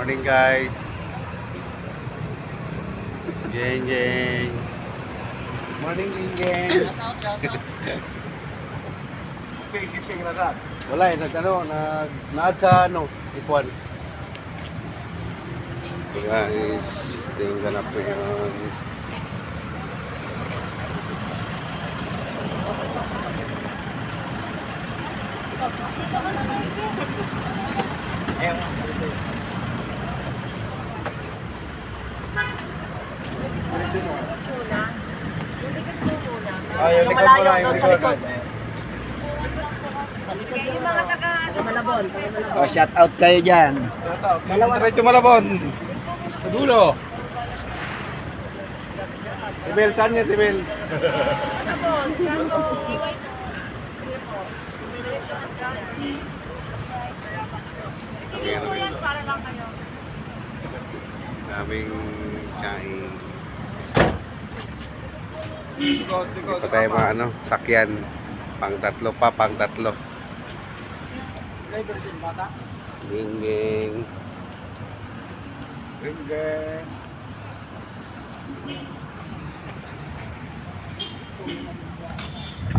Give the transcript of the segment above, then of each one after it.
Morning guys. Jeng jeng. Morning, Ingen. Wala eh, nasa ikuan. Guys, tingnan na po yun. Yung likod mo na, yung likod. Malabon. Oh, shout out kayo dyan. Diretso Malabon. Dulo. Tibel, saan niya, Tibel? Daming kain. Ito tayo mga sakyan. Pang tatlo. Gingging.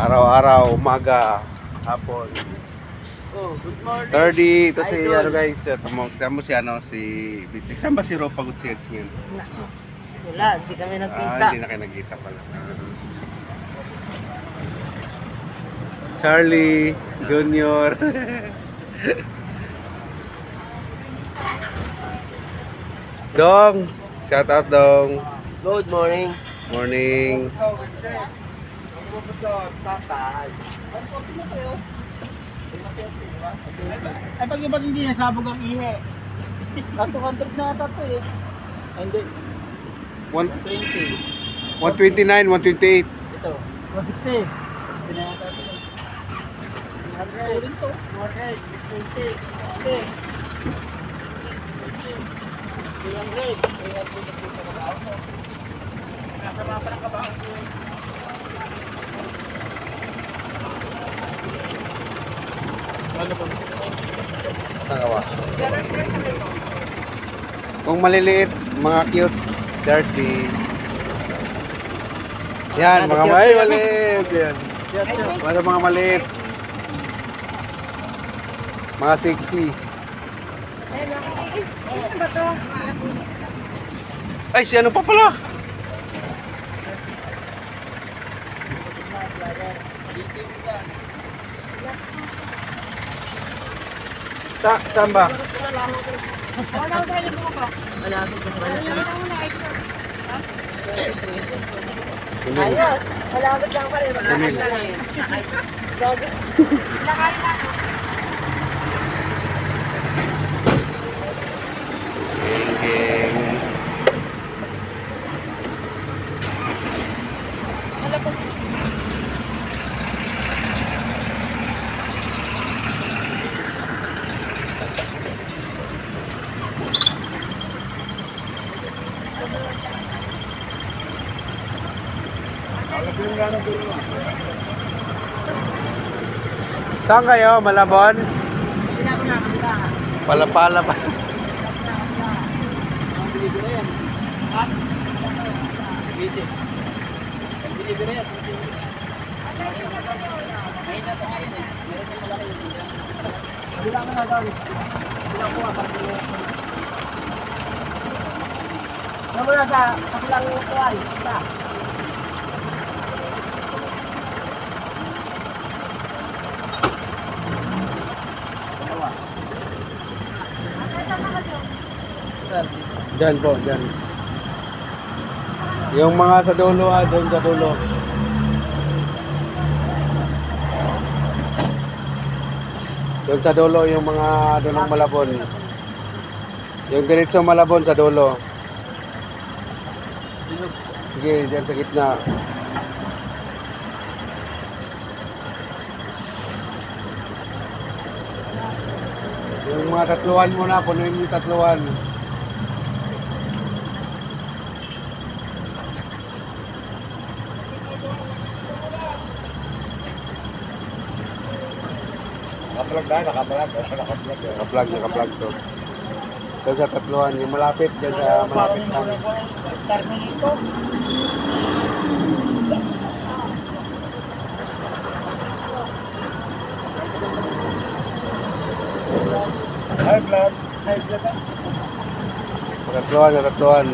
Araw-araw, umaga, hapon. Oh, good morning. 30, ito si Idol. guys, tamo si Bistik. Saan ba si Ropa Gutierrez ngayon? Wala, hindi kami nagkita. Hindi na kayo nagkita pala. Charlie Junior. Dong, shout out Dong. Good morning. Morning. Ay, pag yung hindi nasabog ang ihe. Kanto-kantot na ata to eh. Ay, hindi. 20. 129, 128. Ito. 150. 60 na ata to. 100 rin to. 100. 20. Okay. 300. 300. Nasa mapa ng kabahan ko. Ano po? Takawa. Kung maliliit, mga cute, 30. Yan, mga maliit. Yan. Para mga maliit. Mga sexy. Ay, si ano pa pala? Saan ba? Ayos. Malapit lang pa rin. Emil. Geng. Saan kayo? Malabon? Palapala pa. Mula sa kabilang kuwan. Isa. Diyan po, diyan. Yung mga sa dulo, doon sa dulo. Doon sa dulo, yung mga dulong Malabon. Yung diretso Malabon sa dulo. Sige, diyan sa gitna. Yung mga tatluan muna, punuin yung tatluan. Nakaplug na, nakaplug. Nakaplug. Naka-plug to. Doon sa tatluhan, yung malapit, doon sa malapit lang. Terminator. High blood. High blood. Sa tatluhan.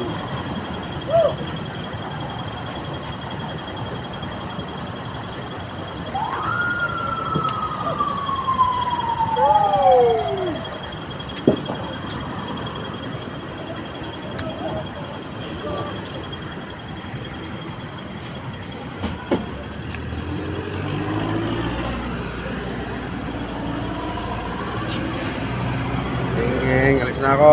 Alis na ako.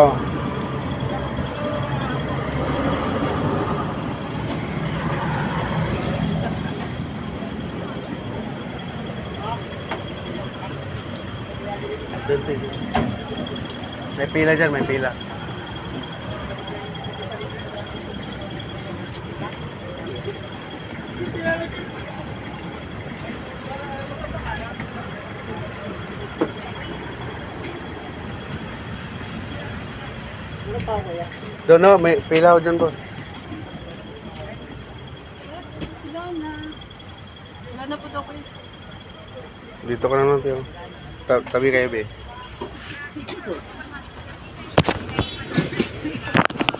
May pila dyan, may pila. Doon no, may pila ko dyan, boss. Wala na po daw ko. Dito ka na lang, Tio. Tabi kayo, be.